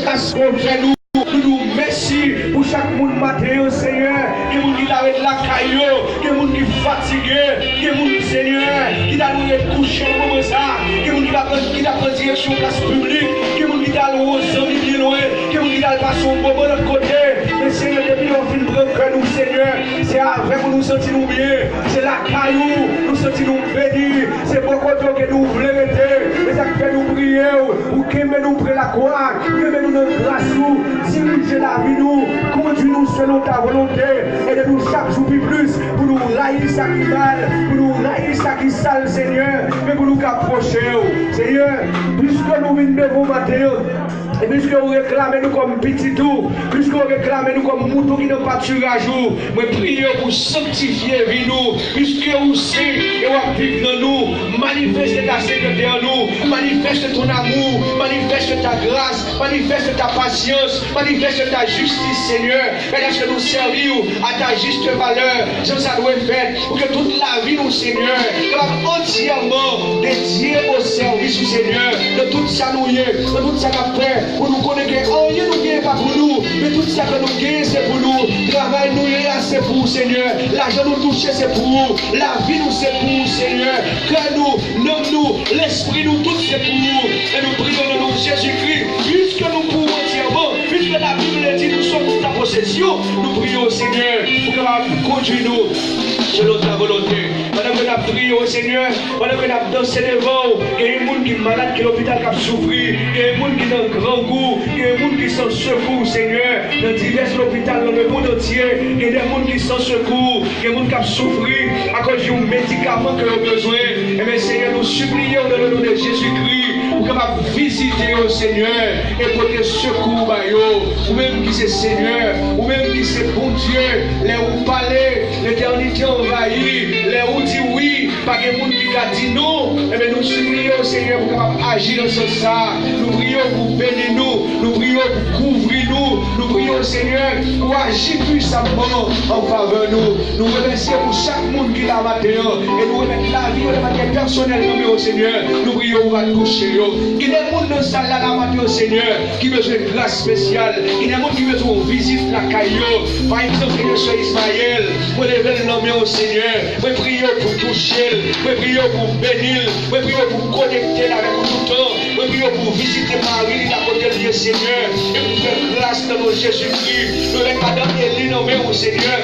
grâce qu'on fait nous. Nous merci pour chaque monde matin, Seigneur. Que monde qui arrête la caillou, que monde qui fatigué, que monde Seigneur qui a nous couché au moment ça, que monde qui a pris direction place publique, que monde qui a nous ensemble bien loin, que monde qui a passé au bon de l'autre côté. Mais Seigneur, depuis on fin prendre que nous, Seigneur, c'est avec nous sentir bien, c'est la caillou, nous sentir nous bénis, c'est beaucoup que nous voulons rester, mais ça fait nous prier, ou que nous près la croix, que nous notre grâce. Dirige la vie nous, conduis-nous selon ta volonté, aide-nous chaque jour plus pour nous railler ça qui mal, pour nous railler ça qui sale, Seigneur, mais pour nous approcher, Seigneur, puisque nous venons devant matin, et puisque vous réclamez nous comme petit tout, puisque vous réclamez nous comme mouton qui n'a pas tué à jour, moi priez pour sanctifier vie nous, puisque vous savez et vous vivez dans nous, manifeste ta sainteté en nous, manifeste ton amour, manifeste ta grâce, manifeste ta patience, manifeste ta justice, Seigneur. Et laisse nous servir à ta juste valeur. Je ça doit faire pour que toute la vie, nous, Seigneur, soit entièrement dédiée au service du Seigneur. De tout ça, nous y est, de tout ça, nous fait pour nous connaître. Oh, nous ne gagnons pas pour nous, mais tout ça que nous gagnons, c'est pour nous. Travail, nous y est, c'est pour Seigneur. L'argent, nous toucher, c'est pour nous. La vie, nous, c'est pour Seigneur. Que nous, nomme-nous, l'esprit, nous, tout, c'est pour nous. Et nous prions le nom de Jésus-Christ, puisque nous pouvons entièrement. Puisque la Bible dit nous sommes ta possession, nous prions au Seigneur pour qu'il conduise nous selon ta volonté. Pendant que nous prions au Seigneur, pendant que nous dansons devant, il y a des gens qui sont malades, qui sont l'hôpital qui ont souffert, il y a des gens qui sont dans grand goût, il y a des gens qui sont secours, Seigneur, dans divers hôpitaux dans le monde entier, il y a des gens qui sont secours, il y a des gens qui ont souffert à cause du médicament que nous avons besoin. Et bien, Seigneur, nous supplions dans le nom de Jésus-Christ pour que visiter au Seigneur et porter secours à eux. Ou même qui c'est Seigneur, ou même qui c'est bon Dieu, les où parler, l'éternité envahit, les où dit oui, pas de monde qui a dit non. Et bien nous supplions Seigneur pour agir dans ce sens. Nous prions pour bénir nous prions pour couvrir nous prions Seigneur pour agir puissamment en faveur nous. Nous remercions pour chaque monde qui l'a matin et nous remettons la vie de manière personnelle au Seigneur. Nous prions pour toucher. Il y a des gens dans salle là matin au Seigneur qui besoin de grâce spéciale. Il y a des gens qui besoin de visite la caillou. Par exemple, que je sois Ismaël, moi lever l'homme au Seigneur. Moi prions pour toucher, moi prions pour bénir, moi prions pour connecter avec nous tout le temps. Moi prions pour visiter Marie, la côté de Seigneur, et pour faire grâce dans nos Jésus-Christ. Nous les madame Elie nommée au Seigneur.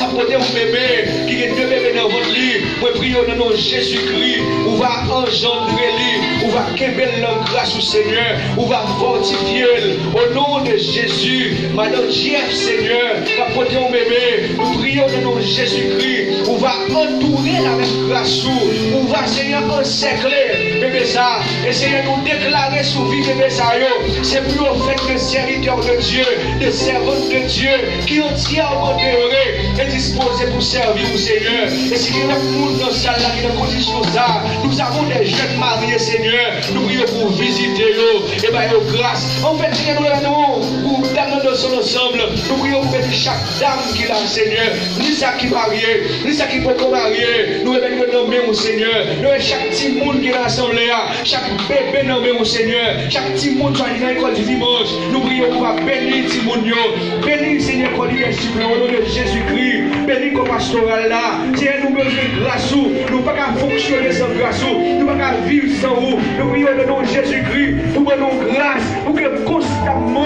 Apportez un bébé qui est deux bébés dans votre lit. Moi prions dans nos Jésus-Christ. On va engendrer lui, on va québéler la grâce au Seigneur, on va fortifier au nom de Jésus. Madame Jeff, Seigneur, apportez un bébé. Nous prions dans nos Jésus-Christ. On va entourer la même grâce. On va, Seigneur, encercler bébé ça. Et Seigneur, nous déclarer sous vie bébé ça. C'est plus au fait de serviteurs de Dieu, de servantes de Dieu, qui ont entièrement demeuré et disposé pour servir au Seigneur. Et si il y a un monde dans ça, là, qui est dans condition ça, nous avons des jeunes mariés, Seigneur. Nous prions pour visiter eux et bien grâce. En fait, Seigneur, nous pour dame dans son ensemble. Nous prions pour chaque dame qui l'a, Seigneur. Ni ça qui marié, ni ça qui peut marier. Nous remettons nommer au Seigneur. Nous chaque petit monde qui est rassemblé, chaque bébé nommé au Seigneur. Chaque petit monde qui est dans l'école du dimanche. Nous prions pour bénir petit monde. Bénir, Seigneur, pour leadership au nom de Jésus-Christ. Bénir comme pastoral là. Seigneur, nous besoin de grâce. Nous ne pouvons pas fonctionner sans grâce. Nous ne pouvons pas vivre sans vous. Nous prions le nom de Jésus-Christ pour nous grâce, pour que constamment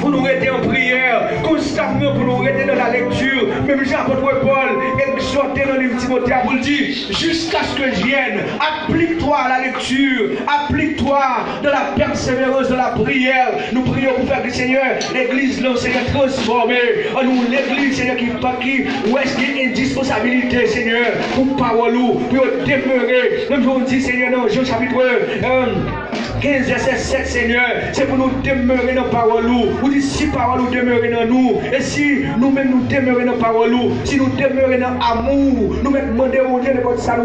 pour nous rester en prière, constamment pour nous rester dans la lecture. Même Jean-Apôtre Paul exhorté dans le Timothée pour le dire, jusqu'à ce que je vienne, applique-toi à la lecture, applique-toi dans la persévérance de la prière. Nous prions pour faire que Seigneur, l'église là, Seigneur, transformée en nous, l'église, Seigneur, qui où est-ce qu'il y a une disponibilité, Seigneur, pour parole, pour demeurer. Même je vous dis, Seigneur, dans Jean chapitre 15, verset 7, Seigneur, c'est pour nous demeurer dans la parole. Vous dites si parole nous demeurer dans nous, et si nous-mêmes nous demeurons dans la parole, si nous demeurons dans l'amour, nous-mêmes demandons au Dieu de votre salut,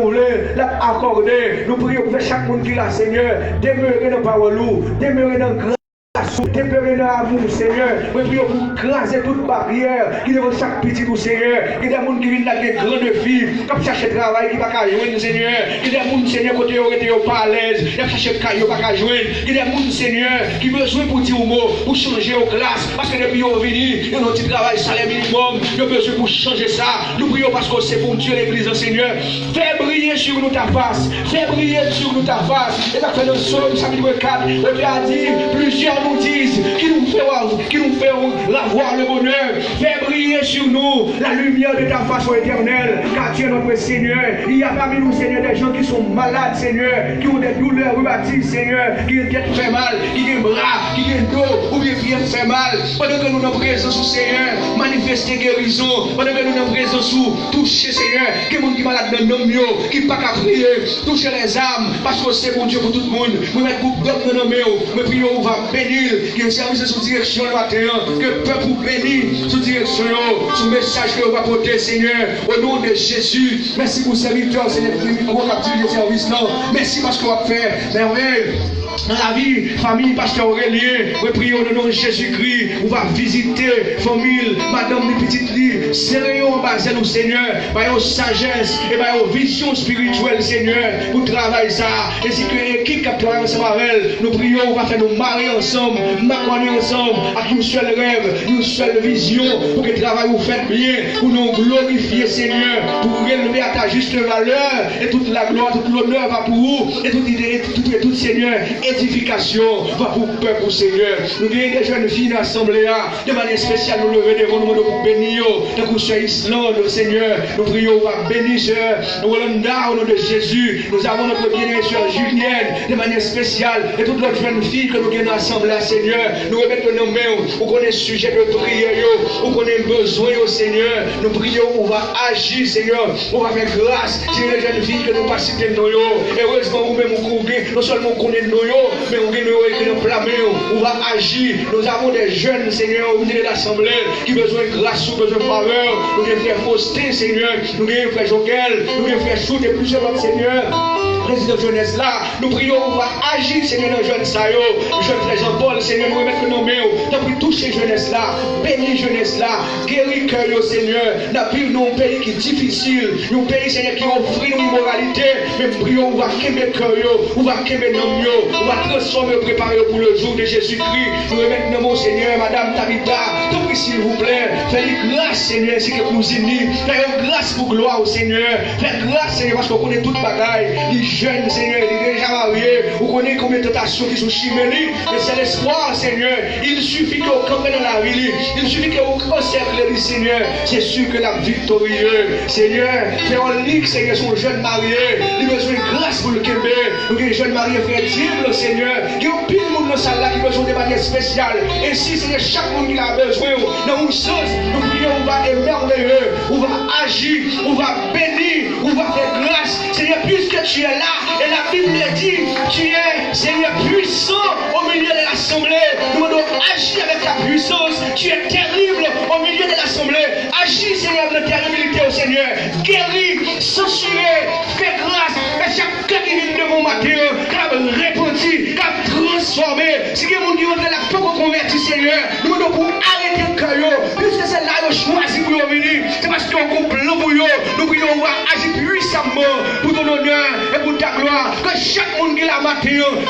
l'accorder. Nous prions pour chaque monde qui l'a, Seigneur, demeurer dans la parole, demeurer dans la grâce. Déplorer dans l'amour, Seigneur. Je prie pour craser toute barrière qui devant chaque petit pour Seigneur. Il y a des gens qui viennent avec des grandes filles, qui cherchent travail, qui ne peuvent pas joindre, Seigneur. Il y a des gens, Seigneur, qui n'ont pas à l'aise, qui cherchent travail, qui ne peuvent pas joindre. Il y a des gens, Seigneur, qui ont besoin pour dire mot, pour changer aux classes. Parce que depuis qu'ils sont venus, ils ont un petit travail, salaire minimum. Ils ont besoin pour changer ça. Nous prions parce que c'est pour Dieu l'église, Seigneur. Fais briller sur nous ta face. Fais briller sur nous ta face. Et ça fait le psaume, chapitre 4. Le Dieu a dit, plusieurs nous disent qui nous feront avoir le bonheur. Fais briller sur nous la lumière de ta face éternelle, car tu es notre Seigneur. Il y a parmi nous, Seigneur, des gens qui sont malades, Seigneur, qui ont des douleurs rhumatiques, Seigneur, qui ont des têtes fait mal, qui ont des bras, qui ont des dos, ou bien qui ont fait mal. Pendant que nous sommes présents, Seigneur, manifester guérison. Pendant que nous sommes présents, toucher, Seigneur, qui est qui malade dans nos mieux, qui pas qu'à prier, toucher les âmes, parce que c'est bon Dieu pour tout le monde. Nous mettons groupe d'autres dans nos mieux, mais prions, on va bénir. Qui est service sous direction le matin, que le peuple bénit sous direction, sous message que vous va porter, Seigneur, au nom de Jésus. Merci pour serviteur, Seigneur, pour le micro captif de service là. Merci parce qu'on va faire merveille. Dans la vie, famille, pasteur Aurélien, nous prions au nom de Jésus-Christ. On va visiter famille, madame les petites lits, sérieux en bas nous, Seigneur, par une sagesse et par une vision spirituelle, Seigneur, pour travailler ça. Ainsi que l'équipe qui travaille ensemble avec elle, nous prions, on va faire nous marier ensemble, m'accorder ensemble, avec une seule rêve, une seule vision, pour que le travail vous fasse bien, pour nous glorifier, Seigneur, pour relever à ta juste valeur, et toute la gloire, tout l'honneur va pour vous, et toute idée, tout Seigneur. Édification va pour le peuple, Seigneur. Nous avons des jeunes filles dans l'assemblée, de manière spéciale, nous levons devant nous pour bénir, tant que sur Islande, Seigneur. Nous prions, on va bénir, Seigneur. Nous allons au nom de Jésus. Nous avons notre bien-aimée sœur Julienne, de manière spéciale, et toutes les jeunes filles que nous avons dans l'assemblée, Seigneur. Nous remettons nos mains, on connaît le sujet de prière, on connaît le besoin, Seigneur. Nous prions, on va agir, Seigneur. On va faire grâce sur les jeunes filles que nous pas citer nous. Heureusement, vous-même, non seulement on connaît nous, mais on vient de flammer, on va agir. Nous avons des jeunes, Seigneur, au milieu de l'assemblée, qui ont besoin de grâce, qui ont besoin de faveur. Nous devons faire Faustin, Seigneur. Nous devons faire Joël. Nous devons faire Chou et plusieurs autres, Seigneur. Président de jeunesse là, nous prions, on va agir, Seigneur, dans jeune Sayo, jeune frère Jean-Paul, Seigneur, nous remettons nos mains, nous prions toucher jeunesse là, bénis jeunesse là, guéris cœur, Seigneur. Nous vivons dans un pays qui est difficile, un pays, Seigneur, qui offre une immoralité, mais nous prions, on va quémer cœur, on va quémer nos mieux, on va transformer, préparer pour le jour de Jésus-Christ. Nous remettons nos mots, Seigneur, Madame Tabitha, tout s'il vous plaît, faites grâce, Seigneur, c'est que vous unis, faites grâce pour gloire au Seigneur, faites grâce, Seigneur, parce qu'on connaît toute bagaille. Jeune, Seigneur, il est déjà marié. Vous connaissez combien de tentations qui sont chimériques, mais c'est l'espoir, Seigneur. Il suffit qu'on campe dans la vie, il suffit qu'on encercle le Seigneur. C'est sûr que la victorieux, Seigneur, fait en ligue, Seigneur, son jeune marié. Il a besoin de grâce pour le Québec. Nous avons des jeunes mariés fertiles, Seigneur. Il y a pile de monde dans salle là qui a besoin de manière spéciale. Et si, Seigneur, chaque monde qui a besoin, dans un sens, nous prions, on va émerveiller, on va agir, on va bénir, on va faire grâce. Seigneur, puisque tu es là, et la Bible dit, tu es, Seigneur, puissant au milieu de l'assemblée. Nous devons agir avec ta puissance. Tu es terrible au milieu de l'assemblée. Agis, Seigneur, de terribilité au Seigneur. Guéris, censurer, fais grâce. Et chaque cas qui vient de mon matin, qui a répandu, qui a transformé. Si il y a des gens qui ont la foi converti, Seigneur, nous devons pour arrêter le cœur. Puisque c'est là que choisi pour venir. C'est parce qu'on a un plan pour eux. Nous prions, on va agir puissamment pour ton honneur et pour ta gloire. Que chaque monde qui l'a matin,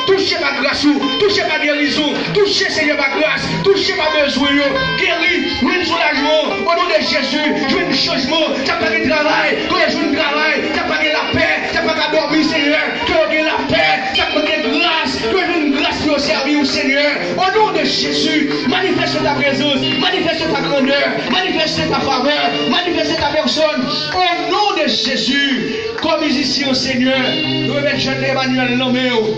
touchez ma grâce, touchez ma guérison, touchez, Seigneur, ma grâce, touchez ma besoin, guéris, une soulagement, au nom de Jésus, je veux un changement, tu n'as pas de travail, quand je veux un travail, tu n'as pas de la paix, tu n'as pas de dormir, Seigneur, tu as la paix, tu n'as pas de grâce, que je veux une grâce pour servir au Seigneur, au nom de Jésus, manifeste ta présence, manifeste ta grandeur, manifeste ta faveur, manifeste ta personne, au nom de Jésus, comme ici au Seigneur, nous remettons jeune Emmanuel Loméo.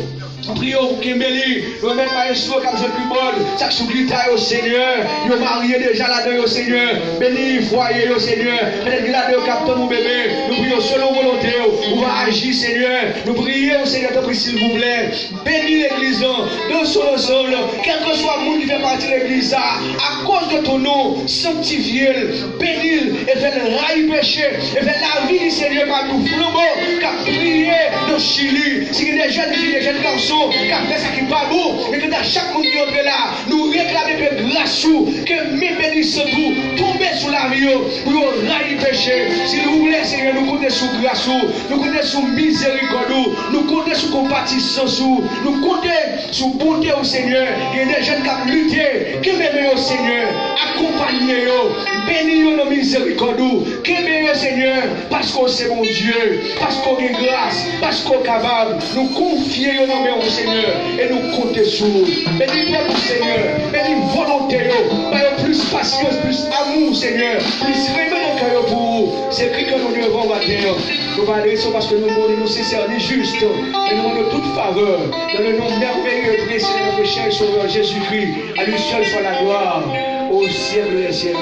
Prions pour Kémélie, nous remettons par un soin comme je plus bonne, chaque sous-guitare au Seigneur, nous mariés déjà là-dedans au Seigneur, bénis foyer au Seigneur, peut-être qu'il a deux capteurs mon bébé, nous prions selon volonté, on va agir Seigneur, nous prions Seigneur, te prie s'il vous plaît, bénis l'église, dans son ensemble, quel que soit le monde qui fait partie de l'église, à cause de ton nom, sanctifie-le, bénis-le, et fais-le rail péché, et fais la vie du Seigneur par tout flambeau, qui a prié dans Chili, si il y a des jeunes filles, des jeunes garçons, situation, qui a fait ça qui pas bon, mais que dans chaque monde qui entre là, nous réclamons que grâce, que mes bénissances tomber sous la vie, pour railler péché. Si nous voulons, Seigneur, nous comptons sur grâce, nous comptons sur miséricorde, nous comptons sur compatissance, nous comptons sur bonté au Seigneur. Il y a des jeunes qui ont lutté, qui m'aiment au Seigneur, accompagnez-nous, bénis-nous dans miséricorde, qui m'aiment au Seigneur, parce que c'est mon Dieu, parce qu'on est grâce, parce qu'on est capable, nous confions au Seigneur et nous comptons sur nous. Bénis pour Seigneur, bénis volonté, plus patience, plus amour, Seigneur, plus vraiment dans le cœur pour vous. C'est écrit que nous devons matin. Nous parlons parce que nous nous sincères, ni juste, et nous demandons toute faveur dans le nom merveilleux et précieux de notre cher Sauveur Jésus-Christ. À lui seul soit la gloire au ciel des siècles.